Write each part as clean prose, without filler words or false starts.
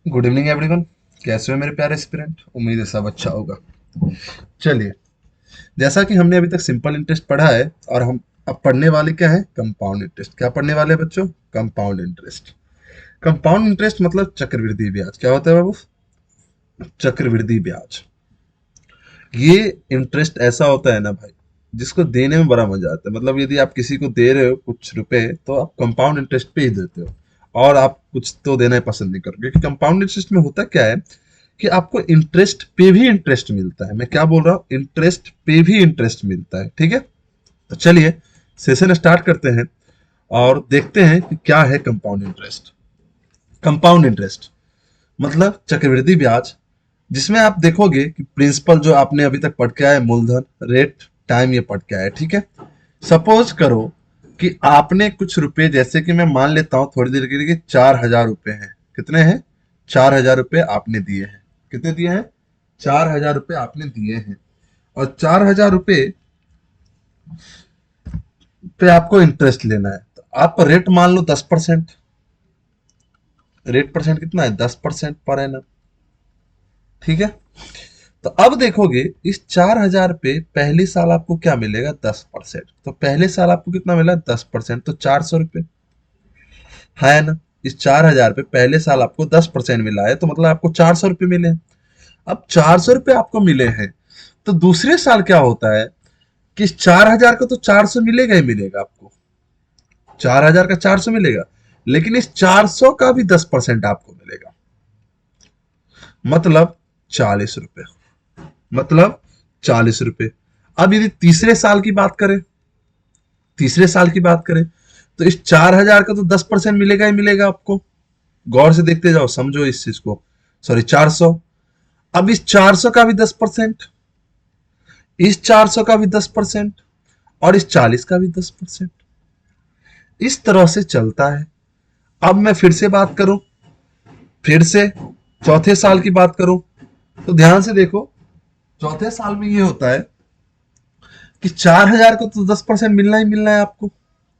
Good evening everyone. कैसे हो मेरे प्यारे एस्पिरेंट? उम्मीद है सब अच्छा होगा। चलिए, जैसा कि हमने अभी तक सिंपल इंटरेस्ट पढ़ा है और हम अब पढ़ने वाले क्या है, कंपाउंड इंटरेस्ट। क्या पढ़ने वाले हैं बच्चों? Compound interest. कंपाउंड इंटरेस्ट मतलब चक्रवृद्धि ब्याज। क्या होता है बाबू? चक्रवृद्धि ब्याज। ये इंटरेस्ट ऐसा होता है ना भाई, जिसको देने में बड़ा मजा आता है। मतलब यदि आप किसी को दे रहे हो कुछ रुपए, तो आप कंपाउंड इंटरेस्ट पे ही देते हो, और आप कुछ तो देना ही पसंद नहीं करोगे। क्योंकि कंपाउंड इंटरेस्ट में होता क्या है कि आपको इंटरेस्ट पे भी इंटरेस्ट मिलता है। मैं क्या बोल रहा हूँ, इंटरेस्ट पे भी इंटरेस्ट मिलता है। ठीक है, तो चलिए सेशन स्टार्ट करते हैं और देखते हैं कि क्या है कंपाउंड इंटरेस्ट। कंपाउंड इंटरेस्ट मतलब चक्रवृद्धि ब्याज, जिसमें आप देखोगे कि प्रिंसिपल जो आपने अभी तक पढ़ के आए, मूलधन, रेट, टाइम, ये पढ़ के आए। ठीक है, सपोज करो कि आपने कुछ रुपए, जैसे कि मैं मान लेता हूं थोड़ी देर के लिए कि 4,000 रुपए हैं। कितने हैं? 4,000 रुपए आपने दिए हैं। कितने दिए हैं? 4,000 रुपए आपने दिए हैं। और 4,000 रुपए पे आपको इंटरेस्ट लेना है, तो आप रेट मान लो 10%। रेट परसेंट कितना है? 10% पर एनम। ठीक है, तो अब देखोगे इस 4,000 पे पहले साल आपको क्या मिलेगा? 10%। तो पहले साल आपको कितना मिला? 10%, तो 400 रुपये है ना। इस 4,000 पे पहले साल आपको 10% मिला है, तो मतलब आपको 400 रुपये मिले हैं। अब 400 रुपये आपको मिले हैं, तो दूसरे साल क्या होता है कि इस 4,000 का तो 400 मिलेगा ही मिलेगा आपको। 4,000 का 400 मिलेगा, लेकिन इस 400 का भी 10% आपको मिलेगा। मतलब 40 रुपये। मतलब 40 रुपये। अब यदि तीसरे साल की बात करें, तीसरे साल की बात करें, तो इस 4,000 का तो 10% मिलेगा ही मिलेगा आपको। गौर से देखते जाओ, समझो इस चीज को। सॉरी, 400। अब इस 400 का भी 10%, इस 400 का भी 10%, और इस 40 का भी 10%। इस तरह से चलता है। अब मैं फिर से बात करूं, फिर से चौथे साल की बात करूं, तो ध्यान से देखो। चौथे साल में ये होता है कि 4,000 को तो 10% मिलना ही मिलना है आपको।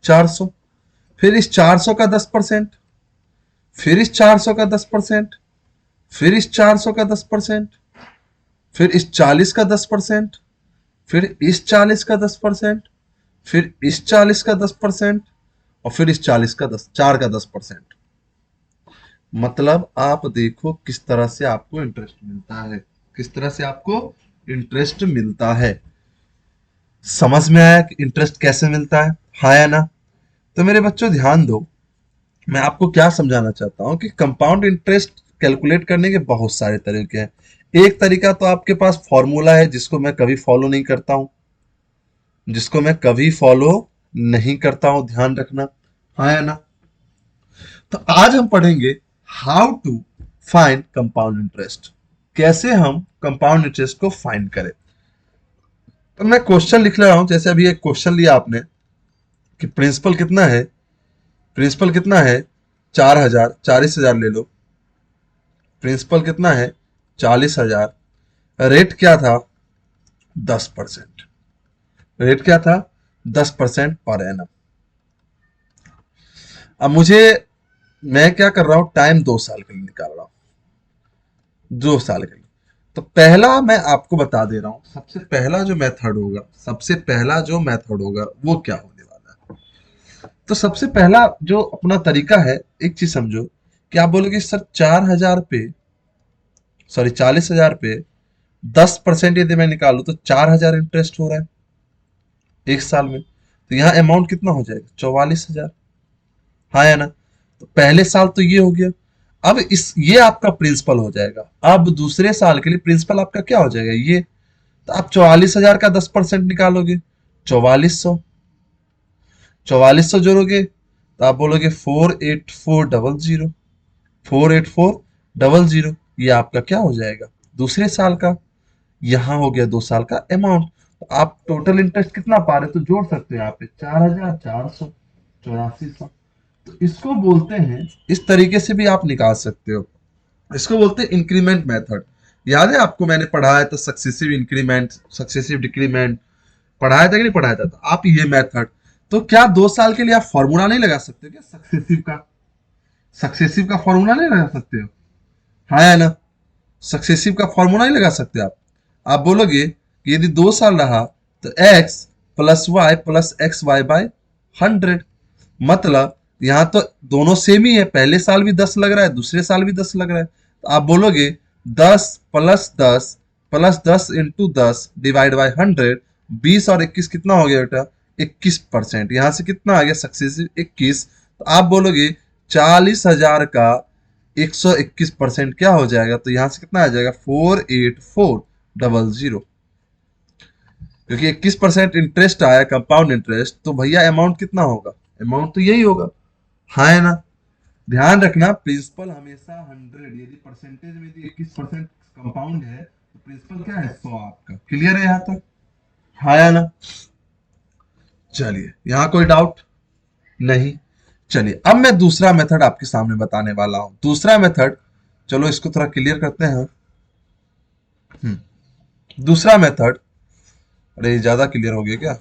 400, फिर इस 400 का 10%, फिर इस 400 का 10%, फिर इस 400 का 10%, फिर इस 40 का 10%, फिर इस 40 का 10%, फिर इस 40 का 10%, और फिर इस 40 का 10% मतलब आप देखो किस तरह से आपको इंटरेस्ट मिलता है। किस तरह से आपको इंटरेस्ट मिलता है। समझ में आया कि इंटरेस्ट कैसे मिलता है? हाँ या ना? तो मेरे बच्चों ध्यान दो, मैं आपको क्या समझाना चाहता हूं कि कंपाउंड इंटरेस्ट कैलकुलेट करने के बहुत सारे तरीके हैं। एक तरीका तो आपके पास फॉर्मूला है, जिसको मैं कभी फॉलो नहीं करता हूं, जिसको मैं कभी फॉलो नहीं करता हूं, ध्यान रखना। हाँ या ना? तो आज हम पढ़ेंगे how to find compound interest. कैसे हम कंपाउंड इंटरेस्ट को फाइंड करें। तो मैं क्वेश्चन लिख ले रहा हूं। जैसे अभी एक क्वेश्चन लिया आपने कि प्रिंसिपल कितना है, प्रिंसिपल कितना है? 4,000, 40,000 ले लो। प्रिंसिपल कितना है? 40,000। रेट क्या था? 10%। रेट क्या था? 10% पर एनम। अब मुझे, मैं क्या कर रहा हूं, टाइम 2 साल के लिए निकाल रहा हूं। 2 साल के लिए। तो पहला मैं आपको बता दे रहा हूं, सबसे पहला जो मेथड होगा, सबसे पहला जो मेथड होगा वो क्या होने वाला है। तो सबसे पहला जो अपना तरीका है, एक चीज समझो कि आप बोलोगे सर 4,000 पे, सॉरी 40,000 पे 10% यदि मैं निकालू तो 4,000 इंटरेस्ट हो रहा है एक साल में। तो यहाँ अमाउंट कितना हो जाएगा? 44,000। हाँ या ना? तो पहले साल तो ये हो गया। अब इस ये आपका प्रिंसिपल हो जाएगा। अब दूसरे साल के लिए प्रिंसिपल आपका क्या हो जाएगा? ये। तो आप 44,000 का 10% निकालोगे, 4400। 4400 जोड़ोगे तो आप बोलोगे 48400। 48400, ये आपका क्या हो जाएगा? दूसरे साल का। यहाँ हो गया 2 साल का अमाउंट। तो आप टोटल इंटरेस्ट कितना पा रहे हो, तो जोड़ सकते हो यहाँ पे 4,400, 8400। तो इसको बोलते हैं, इस तरीके से भी आप निकाल सकते हो। इसको बोलते हैं इंक्रीमेंट मेथड। याद है आपको, मैंने पढ़ाया था सक्सेसिव इंक्रीमेंट, सक्सेसिव डिक्रीमेंट, पढ़ाया था कि नहीं पढ़ाया था? तो आप ये मेथड, तो क्या 2 साल के लिए आप फॉर्मूला नहीं लगा सकते क्या सक्सेसिव का? सक्सेसिव का फॉर्मूला नहीं लगा सकते हो? हाँ या ना? सक्सेसिव का फॉर्मूला ही लगा सकते आप बोलोगे कि यदि 2 साल रहा तो x plus X Y by 100। मतलब यहाँ तो दोनों सेम ही है, पहले साल भी 10 लग रहा है, दूसरे साल भी 10 लग रहा है, तो आप बोलोगे 10 + 10 + 10 इंटू 10 डिवाइड बाई 100। 20 और 21 कितना हो गया बेटा? 21%। यहाँ से कितना आ गया सक्सेसिव? 21। तो आप बोलोगे 40,000 का 121% क्या हो जाएगा? तो यहाँ से कितना आ जाएगा? 48400। क्योंकि 21% इंटरेस्ट आया, कंपाउंड इंटरेस्ट, तो भैया अमाउंट कितना होगा? अमाउंट तो यही होगा। हाँ है ना? ध्यान रखना, प्रिंसिपल हमेशा 100, यदि परसेंटेज में यदि 21% कंपाउंड है तो प्रिंसिपल क्या है? 100 आपका। क्लियर है यहाँ तक? हाँ या ना? चलिए, यहाँ कोई डाउट नहीं। चलिए, अब मैं दूसरा मेथड आपके सामने बताने वाला हूं। दूसरा मेथड, चलो इसको थोड़ा क्लियर करते हैं। दूसरा मेथड, अरे ज्यादा क्लियर हो गया क्या?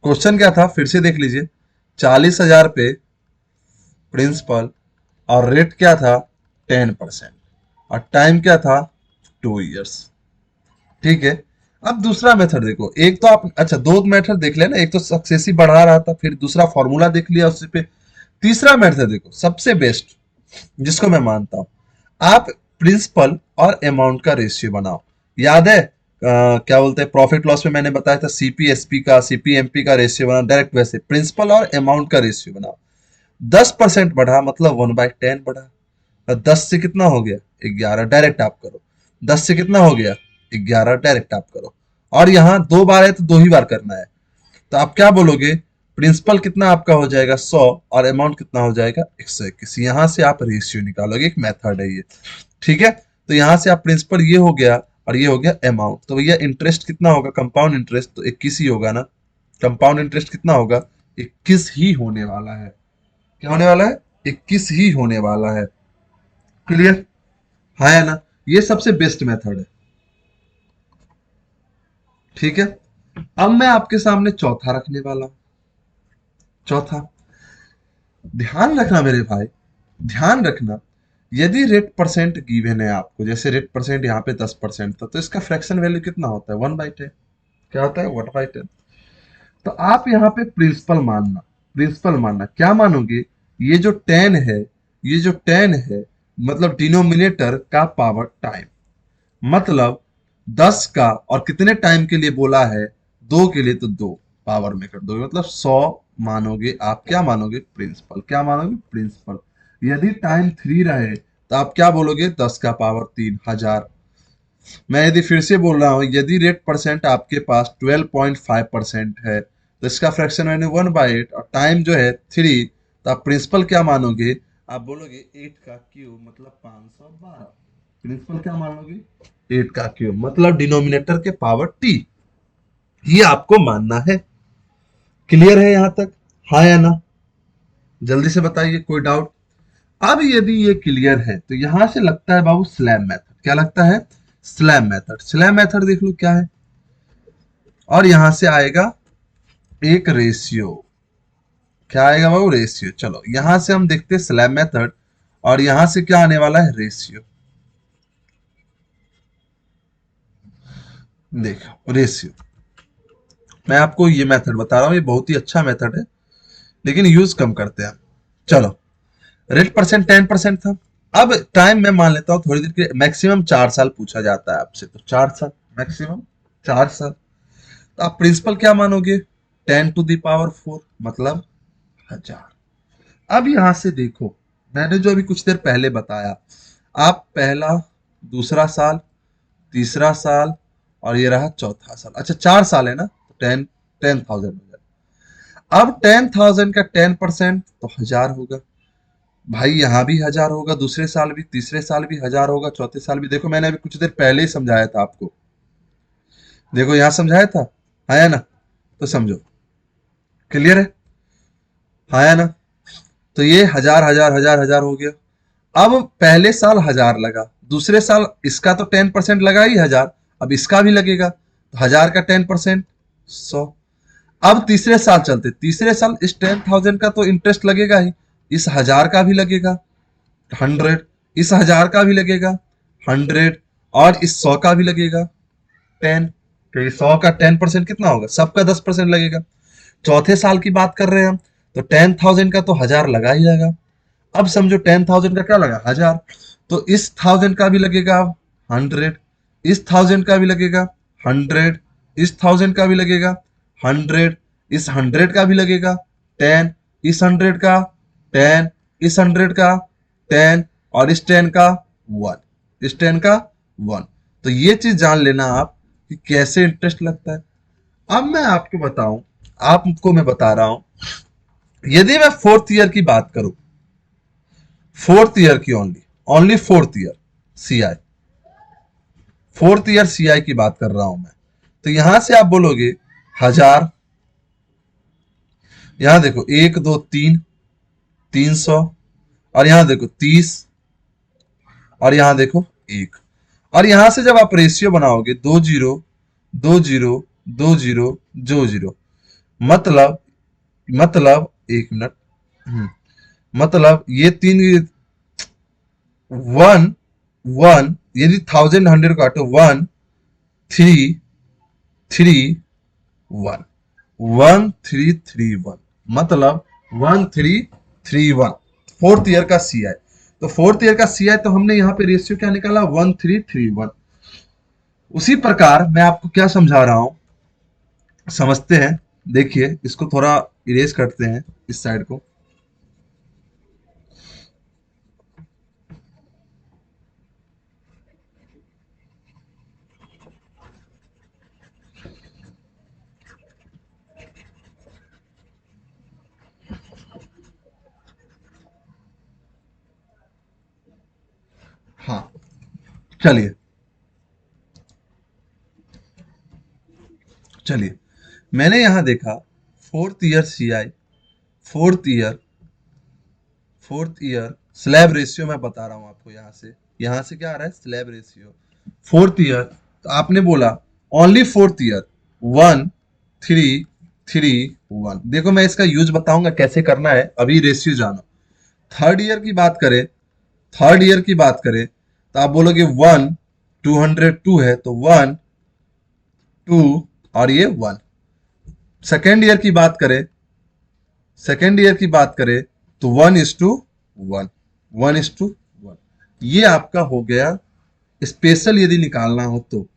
क्वेश्चन क्या था फिर से देख लीजिए। 40,000 पे प्रिंसिपल और रेट क्या था? 10%। और टाइम क्या था? 2 इयर्स। ठीक है। अब दूसरा मेथड देखो। एक तो आप, अच्छा, दो मेथड देख लेना, एक तो सक्सेसिव बढ़ा रहा था, फिर दूसरा फॉर्मूला देख लिया उस पे। तीसरा मेथड देखो, सबसे बेस्ट जिसको मैं मानता हूं। आप प्रिंसिपल और अमाउंट का रेशियो बनाओ। याद है क्या बोलते हैं, प्रॉफिट लॉस में मैंने बताया था सीपीएसपी का, सीपीएमपी का रेशियो बनाओ। डायरेक्ट वैसे प्रिंसिपल और अमाउंट का रेशियो बनाओ। 10% बढ़ा मतलब 1/10 बढ़ा। और 10 से कितना हो गया? 11। डायरेक्ट आप करो। 10 से कितना हो गया? 11। डायरेक्ट आप करो। और यहाँ 2 बार है तो 2 ही बार करना है। तो आप क्या बोलोगे? प्रिंसिपल कितना आपका हो जाएगा? 100। और अमाउंट कितना हो जाएगा? 121। यहां से आप रेशियो निकालोगे। एक मेथड है ये। ठीक है। तो यहां से आप प्रिंसिपल ये हो गया और ये हो गया अमाउंट। तो भैया इंटरेस्ट कितना होगा? कंपाउंड इंटरेस्ट तो 21 ही होगा ना। कंपाउंड इंटरेस्ट कितना होगा? 21 ही होने वाला है। क्या होने वाला है? 21 ही होने वाला है। क्लियर? हाँ है ना? ये सबसे बेस्ट मेथड है। ठीक है। अब मैं आपके सामने चौथा रखने वाला हूं। चौथा, ध्यान रखना मेरे भाई, ध्यान रखना। यदि रेट परसेंट गिवन है आपको, जैसे रेट परसेंट यहाँ पे 10% था, तो इसका फ्रैक्शन वैल्यू कितना होता है? 1/10। क्या होता है? 1/10। तो आप यहाँ पे प्रिंसिपल मानना। प्रिंसिपल मानना क्या मानोगे? ये जो 10 है, ये जो 10 है, मतलब डिनोमिनेटर का पावर टाइम। मतलब 10 का, और कितने टाइम के लिए बोला है? 2 के लिए, तो 2 पावर में कर दोगे, मतलब 100 मानोगे आप। क्या मानोगे? प्रिंसिपल। क्या मानोगे? प्रिंसिपल। यदि टाइम 3 रहे तो आप क्या बोलोगे? 10 का पावर 3, 1000। मैं यदि फिर से बोल रहा हूं, यदि रेट परसेंट आपके पास 12.5% है तो इसका फ्रैक्शन वैल्यू 1/8 और टाइम जो है 3, तो आप प्रिंसिपल क्या मानोगे? आप बोलोगे 8 का क्यूब, मतलब 512। प्रिंसिपल क्या मानोगे? 8 का क्यूब, मतलब डिनोमिनेटर के पावर टी। ये आपको मानना है। क्लियर है यहां तक? हाँ या ना? जल्दी से बताइए, कोई डाउट? अब यदि ये क्लियर है तो यहां से लगता है बाबू स्लैब मेथड। क्या लगता है? Slab method. स्लैब मेथड देख लो क्या है। और यहां से आएगा एक रेशियो। क्या आएगा बाबू? रेशियो। चलो यहां से हम देखते हैं स्लैब मेथड, और यहां से क्या आने वाला है? रेशियो। देखो रेशियो, मैं आपको ये मेथड बता रहा हूं, ये बहुत ही अच्छा मेथड है, लेकिन यूज कम करते हैं। चलो, रेट परसेंट 10% था। अब टाइम मैं मान लेता हूं थोड़ी देर के, मैक्सिमम 4 साल पूछा जाता है आपसे, तो 4 साल मैक्सिमम। 4 साल। तो आप प्रिंसिपल क्या मानोगे? 10⁴ मतलब 1000। अब यहां से देखो, मैंने जो अभी कुछ देर पहले बताया, आप पहला, दूसरा साल, तीसरा साल, और ये रहा चौथा साल। अच्छा 4 साल है ना, तो 10,000 हो जाए। अब 10,000 का 10% तो 1000 होगा। भाई यहाँ भी 1000 होगा, दूसरे साल भी, तीसरे साल भी 1000 होगा, चौथे साल भी। देखो मैंने अभी कुछ देर पहले ही समझाया था आपको। देखो यहाँ समझाया था, है ना? तो समझो। क्लियर है? है ना? तो ये 1000 1000 1000 1000 हो गया। अब पहले साल 1000 लगा, दूसरे साल इसका तो 10% लगा ही 1000, अब इसका भी लगेगा, तो 1000 का 10% 100। अब तीसरे साल चलते, तीसरे साल इस 10,000 का तो इंटरेस्ट लगेगा ही, इस 1000 का भी लगेगा 100। इस 1000 का भी लगेगा 100 और इस 100 का भी लगेगा 10, क्योंकि 100 का 10% कितना होगा, सबका 10% लगेगा। चौथे साल की बात कर रहे हैं हम, तो 10,000 का तो 1000 लगा ही लगा। अब समझो 10,000 का क्या लगा, 1000, तो इस 1000 का भी लगेगा 100, इस 1000 का भी लगेगा 100, इस 1000 का भी लगेगा 100, इस 100 का भी लगेगा 10, इस 100 का 10, इस 100 का 10 और इस 10 का 1, इस 10 का 1। तो ये चीज जान लेना आप कि कैसे इंटरेस्ट लगता है। अब मैं आपको बताऊं, आपको मैं बता रहा हूं, यदि मैं फोर्थ ईयर की बात करूं, फोर्थ ईयर की only only fourth year CI, fourth year CI की बात कर रहा हूं मैं, तो यहां से आप बोलोगे 1000, यहां देखो 1 2 3, 300, और यहां देखो 30, और यहां देखो 1, और यहां से जब आप रेशियो बनाओगे 2 जीरो 2 जीरो 2 जीरो 2 जीरो, मतलब मतलब 1 मिनट, मतलब ये तीन 1 1, यदि 1000 100 काटो 1 3 3 1, 1331, मतलब 1331, फोर्थ ईयर का सी आई। तो फोर्थ ईयर का सी आई, तो हमने यहाँ पे रेशियो क्या निकाला, 1331। उसी प्रकार मैं आपको क्या समझा रहा हूं, समझते हैं। देखिए इसको थोड़ा इरेज करते हैं इस साइड को। हाँ, चलिए चलिए, मैंने यहां देखा fourth year C I, fourth year, fourth year slab ratio मैं बता रहा हूं आपको। यहां से क्या आ रहा है, स्लैब रेशियो फोर्थ ईयर। तो आपने बोला ओनली फोर्थ ईयर 1331। देखो मैं इसका यूज बताऊंगा कैसे करना है, अभी रेशियो जानो। थर्ड ईयर की बात करें, थर्ड ईयर की बात करें तो आप बोलोगे 1 202 है तो 1 2 और ये 1। सेकेंड ईयर की बात करें, सेकेंड ईयर की बात करें तो 1:1, 1:1। ये आपका हो गया स्पेशल यदि निकालना हो तो।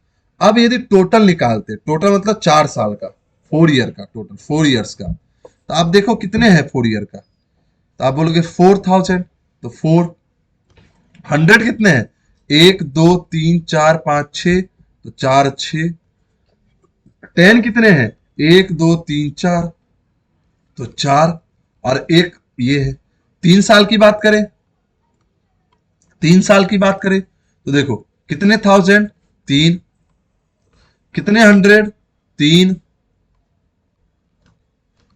अब यदि टोटल निकालते, टोटल मतलब 4 साल का, 4 ईयर का, टोटल 4 ईयर्स का, तो आप देखो कितने हैं 4 ईयर का, तो आप बोलोगे 4000, तो 400 कितने हैं, 1 2 3 4 5 6, तो 4 6। 10 कितने हैं, 1 2 3 4, तो 4, और एक ये है। 3 साल की बात करें, 3 साल की बात करें तो देखो कितने 1000, 3, कितने 100, 3,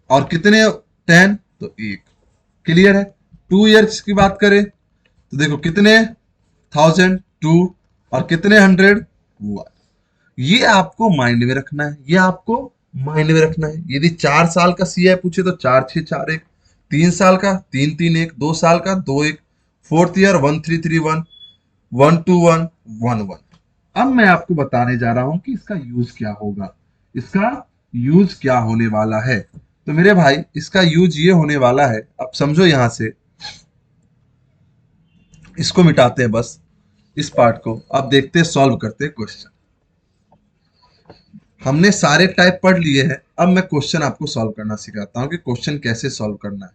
और कितने 10, तो 1। क्लियर है। 2 ईयर्स की बात करें तो देखो कितने 1000, 2, और कितने 100, 1। ये आपको माइंड में रखना है, ये आपको माइंड में रखना है। यदि 4 साल का सीआई पूछे तो 4 6 4 1, 3 साल का 3 3 1, 2 साल का 2 1, फोर्थ ईयर 1331, 121 11। अब मैं आपको बताने जा रहा हूं कि इसका यूज क्या होगा, इसका यूज क्या होने वाला है। तो मेरे भाई इसका यूज ये होने वाला है, अब समझो। यहां से इसको मिटाते हैं बस, इस पार्ट को। अब देखते हैं, सॉल्व करते हैं क्वेश्चन। हमने सारे टाइप पढ़ लिए हैं, अब मैं क्वेश्चन आपको सॉल्व करना सिखाता हूं कि क्वेश्चन कैसे सॉल्व करना है।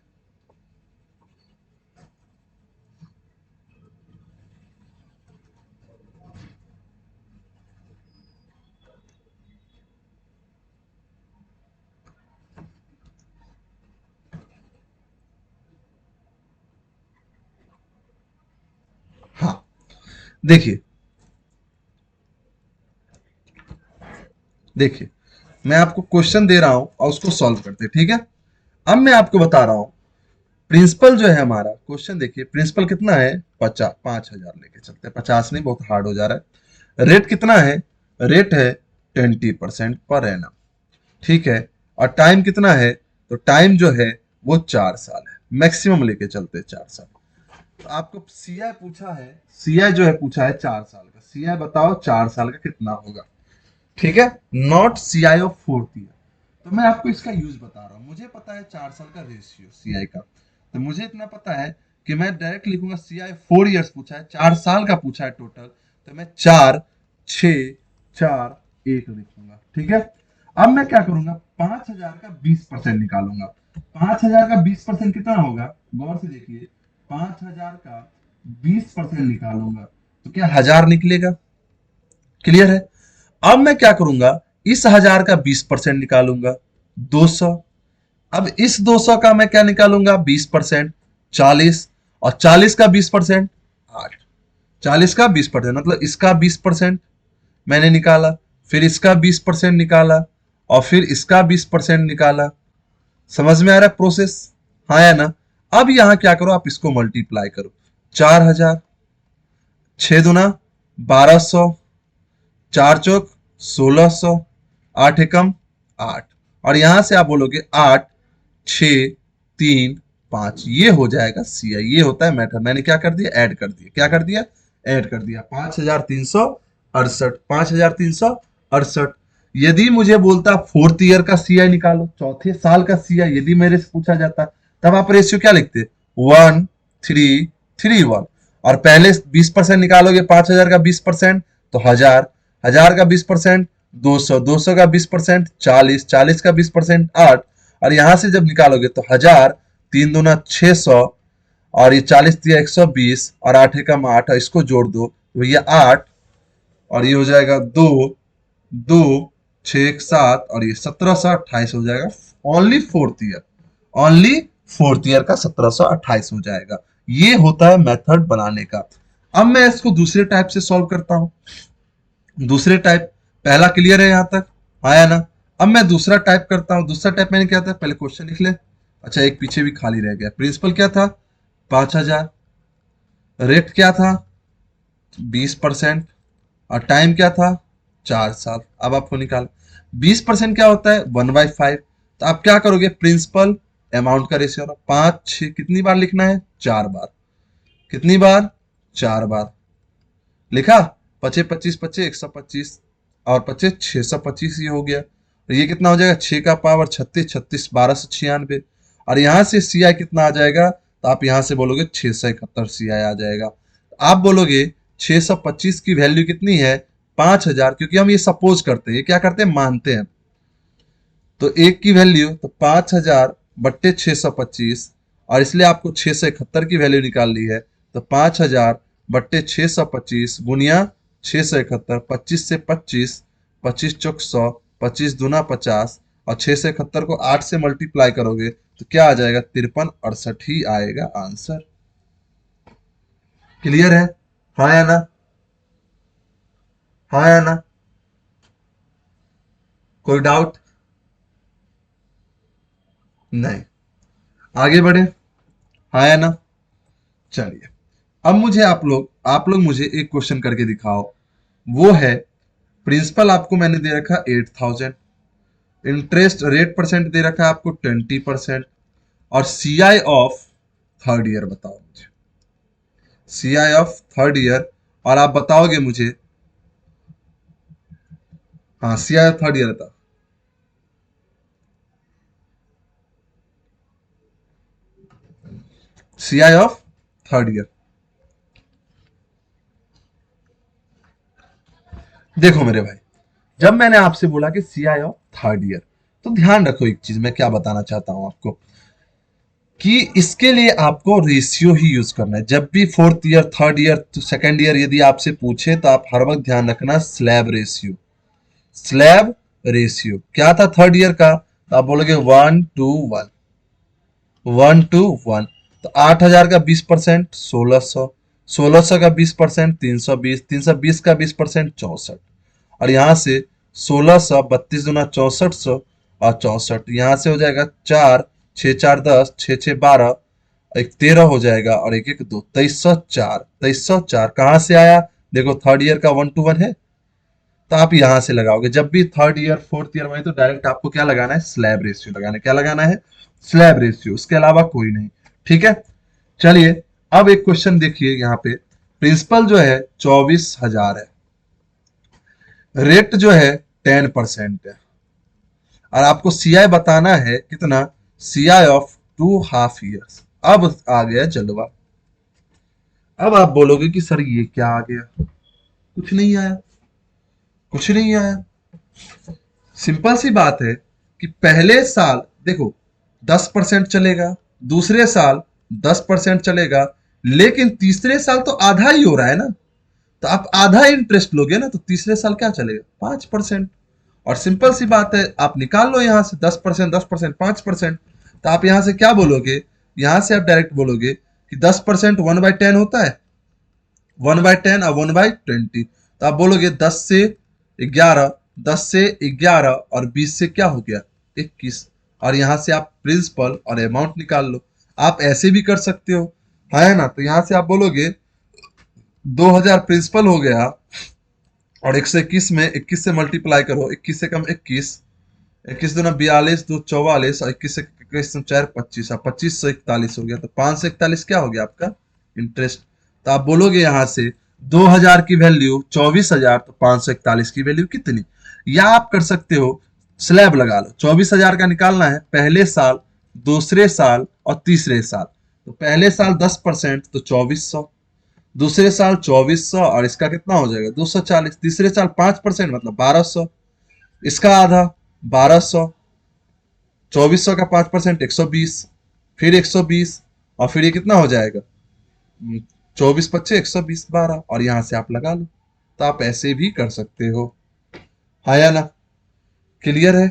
हाँ, देखिए देखिए, मैं आपको क्वेश्चन दे रहा हूं और उसको सॉल्व करते हैं, ठीक है। अब मैं आपको बता रहा हूं प्रिंसिपल जो है हमारा, क्वेश्चन देखिए प्रिंसिपल कितना है, 5,000 लेके चलते हैं, 50 नहीं, बहुत हार्ड हो जा रहा है। रेट कितना है, रेट है 20% पर एनम, ठीक है। और टाइम कितना है, तो टाइम जो है वो 4 साल है, मैक्सिमम लेके चलते हैं 4 साल। तो आपको सीआई पूछा है, सीआई जो है पूछा है 4 साल का, सीआई बताओ 4 साल का कितना होगा, ठीक है, not CI of 4th year. तो मैं आपको इसका यूज बता रहा हूँ, मुझे पता है 4 साल का रेशियो सीआई का, तो मुझे इतना पता है कि मैं डायरेक्ट लिखूंगा सीआई 4 ईयर्स पूछा है, 4 साल का पूछा है टोटल, तो मैं 4, 6, 4, 1 लिखूंगा, ठीक है। अब मैं क्या करूंगा, 5,000 का 20% निकालूंगा। 5,000 का 20% कितना होगा, गौर से देखिए, 5,000 का 20% निकालूंगा तो क्या 1,000 निकलेगा, क्लियर है। अब मैं क्या करूंगा, इस 1,000 का 20% निकालूंगा, 200। अब इस 200 का मैं क्या निकालूंगा, 20%, 40, और 40 का 20%, 8। 40 का 20% मतलब इसका 20% मैंने निकाला, फिर इसका 20% निकाला, और फिर इसका 20% निकाला। समझ में आ रहा है प्रोसेस, हाँ या ना। अब यहां क्या करो, आप इसको मल्टीप्लाई करो, 4,000, 6 दूना 1,200, 4 चौक 1,600, 8 एकम 8, और यहां से आप बोलोगे 8, 6, 3, 5, ये हो जाएगा सीआई। ये होता है मेथड, मैंने क्या कर दिया, ऐड कर दिया, क्या कर दिया, ऐड कर दिया, 5,368, 5,368। यदि मुझे बोलता 4th ईयर का सीआई निकालो, चौथे साल का सीआई यदि मेरे से पूछा जाता, तब आप रेशियो क्या लिखते, 1, 3, 3, 1, और पहले 20% निकालोगे, 5,000 का 20% तो 1,000, 1,000 का 20% 200, 200 का 20% 40, 40 का 20% 8, और यहां से जब निकालोगे तो 1,000, 3 दूना 600, और ये 40 दिया 120, और 8 एकम 8, इसको जोड़ दो तो ये 8, और ये हो जाएगा 2, 2, 6, 7, और ये 1,728 हो जाएगा। Only 4th year, only 4th year का 1,728 हो जाएगा। ये होता है मेथड बनाने का। अब मैं इसको दूसरे टाइप से सॉल्व करता हूं, दूसरे टाइप, पहला क्लियर है यहां तक, आया ना। अब मैं दूसरा टाइप करता हूं, दूसरा टाइप मैंने क्या था, पहले क्वेश्चन लिख ले, अच्छा एक पीछे भी खाली रह गया। प्रिंसिपल क्या था, 5,000, रेट क्या था 20%, और टाइम क्या था 4 साल। अब आपको निकाल, 20% क्या होता है 1/5, तो आप क्या करोगे, प्रिंसिपल अमाउंट का रेशियो 5, 6, कितनी बार लिखना है, 4 बार, कितनी बार, 4 बार लिखा, 25, 25, 25, 125, और 25, 625, ये हो गया। तो ये कितना हो जाएगा, 6 का पावर 36, 36 1296, और यहां से सी आई कितना आ जाएगा, तो आप यहां से बोलोगे 671 सी आई आ जाएगा। आप बोलोगे 625 की वैल्यू कितनी है, 5,000, क्योंकि हम ये सपोज करते हैं, ये क्या करते हैं, मानते हैं। तो एक की वैल्यू तो 5,000 बट्टे 625, और इसलिए आपको 671 की वैल्यू निकालनी है, तो 5,000 बट्टे 625 गुनिया 671, 25 से 25, 25 चौक 100, 25 दूना 50, और 671 को 8 से मल्टीप्लाई करोगे तो क्या आ जाएगा, 5368 ही आएगा आंसर। क्लियर है, हाँ या ना, हाँ या ना, कोई डाउट, नहीं, आगे बढ़े, हाँ या ना। चलिए, अब मुझे आप लोग मुझे एक क्वेश्चन करके दिखाओ, वो है, प्रिंसिपल आपको मैंने दे रखा 8,000, इंटरेस्ट रेट परसेंट दे रखा है आपको 20%, और सीआई ऑफ 3rd ईयर बताओ मुझे, सीआई ऑफ 3rd ईयर, और आप बताओगे मुझे, हाँ सीआई ऑफ 3rd ईयर था, सीआई ऑफ 3rd ईयर। देखो मेरे भाई, जब मैंने आपसे बोला कि सीआई ऑफ 3rd ईयर, तो ध्यान रखो एक चीज मैं क्या बताना चाहता हूं आपको, कि इसके लिए आपको रेशियो ही यूज करना है। जब भी 4th ईयर 3rd ईयर तो 2nd ईयर यदि आपसे पूछे, तो आप हर वक्त ध्यान रखना स्लैब रेशियो, स्लैब रेशियो क्या था 3rd ईयर का, तो आप बोलोगे 1:1, 1:1, तो 8,000 का 20% 1,600, 1,600 का 20% 320, 320 का 20% 64, और यहां से 1,600 32 दूना 6400, और 64 यहां से हो जाएगा 4, 6, 4, 10, 6, 6, 12, एक 13 हो जाएगा, और एक एक 2, 2304, 2304 कहां से आया, देखो 3rd ईयर का 1:1 है, तो आप यहां से लगाओगे। जब भी 3rd ईयर 4th ईयर में, तो डायरेक्ट आपको क्या लगाना है, स्लैब रेशियो लगाना है, क्या लगाना है, स्लैब रेशियो, उसके अलावा कोई नहीं, ठीक है। चलिए, अब एक क्वेश्चन देखिए यहाँ पे, प्रिंसिपल जो है 24,000 है, रेट जो है 10% है, और आपको सीआई बताना है कितना, सीआई ऑफ 2.5 years। अब आ गया जलवा। अब आप बोलोगे कि सर ये क्या आ गया, कुछ नहीं आया, कुछ नहीं आया। सिंपल सी बात है कि पहले साल देखो 10% चलेगा, दूसरे साल 10% चलेगा, लेकिन तीसरे साल तो आधा ही हो रहा है ना, तो आप आधा इंटरेस्ट लोगे ना, तो तीसरे साल क्या चलेगा, 5%। और सिंपल सी बात है, आप निकाल लो यहां से 10%, 10%, 5%। तो आप यहां से क्या बोलोगे, यहां से आप डायरेक्ट बोलोगे कि 10% 1/10 होता है, 1/10 और 1/20। तो आप बोलोगे 10 से 11, 10 से 11 और 20 से क्या हो गया, 21। और यहां से आप प्रिंसिपल और अमाउंट निकाल लो। आप ऐसे भी कर सकते हो, है ना। तो यहां से आप बोलोगे 2000 प्रिंसिपल हो गया, और 121 में 21 से मल्टीप्लाई करो, 21 से कम 21, 21 दूना 42, 2 44, और 21 से 21 4 25, और 2541 हो गया। तो 541 क्या हो गया आपका इंटरेस्ट। तो आप बोलोगे यहां से 2000 की वैल्यू 24,000, तो 541 की वैल्यू कितनी। या आप कर सकते हो स्लैब लगा लो, 24,000 का निकालना है पहले साल, दूसरे साल और तीसरे साल। तो पहले साल 10% तो 2400, दूसरे साल 2400, और इसका कितना हो जाएगा 240, तीसरे साल 5% मतलब 1200, इसका आधा 1200, 2400 का 5% 120, फिर 120, और फिर ये कितना हो जाएगा 24 25 120 12, और यहां से आप लगा लो। तो आप ऐसे भी कर सकते हो, हाँ या ना, क्लियर है।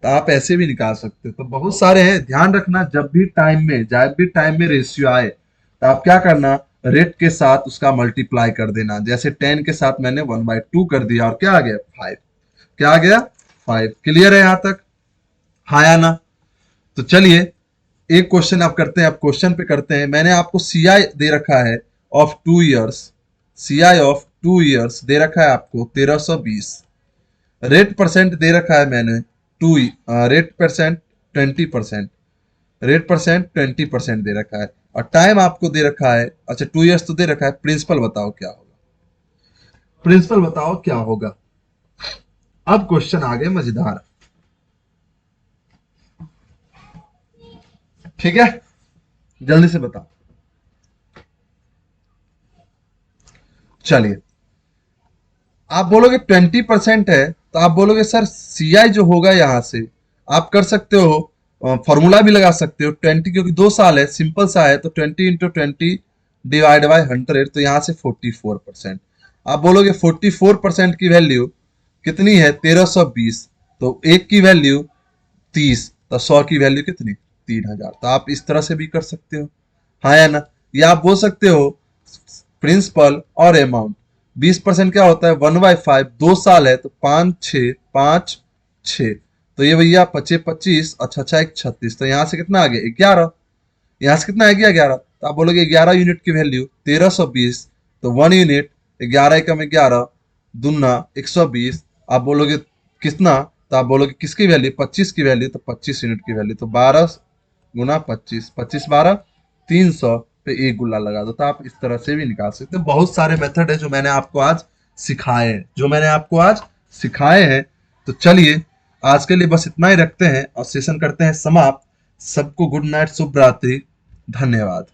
तो आप ऐसे भी निकाल सकते हो। तो बहुत सारे हैं, ध्यान रखना, जब भी टाइम में रेशियो आए तो आप क्या करना, रेट के साथ उसका मल्टीप्लाई कर देना। जैसे 10 के साथ मैंने 1/2 कर दिया, और क्या आ गया 5, क्या आ गया 5। क्लियर है यहां तक, हाँ या ना। तो चलिए एक क्वेश्चन आप करते हैं, आप क्वेश्चन पे करते हैं। मैंने आपको सीआई दे रखा है of 2 years, CI of 2 years दे रखा है आपको 1320, रेट परसेंट दे रखा है मैंने रेट परसेंट 20%, रेट परसेंट 20% दे रखा है, और टाइम आपको दे रखा है, अच्छा 2 years तो दे रखा है। प्रिंसिपल बताओ क्या होगा, प्रिंसिपल बताओ क्या होगा। अब क्वेश्चन आगे मजेदार, ठीक है, जल्दी से बताओ। चलिए, आप बोलोगे 20% है, तो आप बोलोगे सर सीआई जो होगा यहां से आप कर सकते हो, फॉर्मूला भी लगा सकते हो 20, क्योंकि 2 साल है, सिंपल सा है, तो 20 × 20 डिवाइड बाय 100, तो यहां से 44%। आप बोलोगे 44% की वैल्यू कितनी है 1320, तो एक की वैल्यू 30, तो 100 की वैल्यू कितनी 3000। तो आप इस तरह से भी कर सकते हो, हाँ या ना। या आप बोल सकते हो प्रिंसिपल और अमाउंट 20% क्या होता है 1/5, 2 साल है, तो 5 6 5 6, तो ये भैया 25 25, अच्छा अच्छा 36, तो यहाँ से कितना आ गया 11, यहाँ से कितना आ गया 11। तो आप बोलोगे 11 यूनिट की वैल्यू 1320, तो 1 यूनिट 11 एकम 11 दुना 120। आप बोलोगे कितना, तो आप बोलोगे किसकी वैल्यू 25 की वैल्यू, तो 25 यूनिट की वैल्यू, तो 12 × 25, 25 12 300 पे एक गुल्ला लगा दो। तो आप इस तरह से भी निकाल सकते हैं। बहुत सारे मेथड है जो मैंने आपको आज सिखाए हैं, तो चलिए आज के लिए बस इतना ही रखते हैं और सेशन करते हैं समाप्त। सबको गुड नाइट, शुभ रात्रि, धन्यवाद।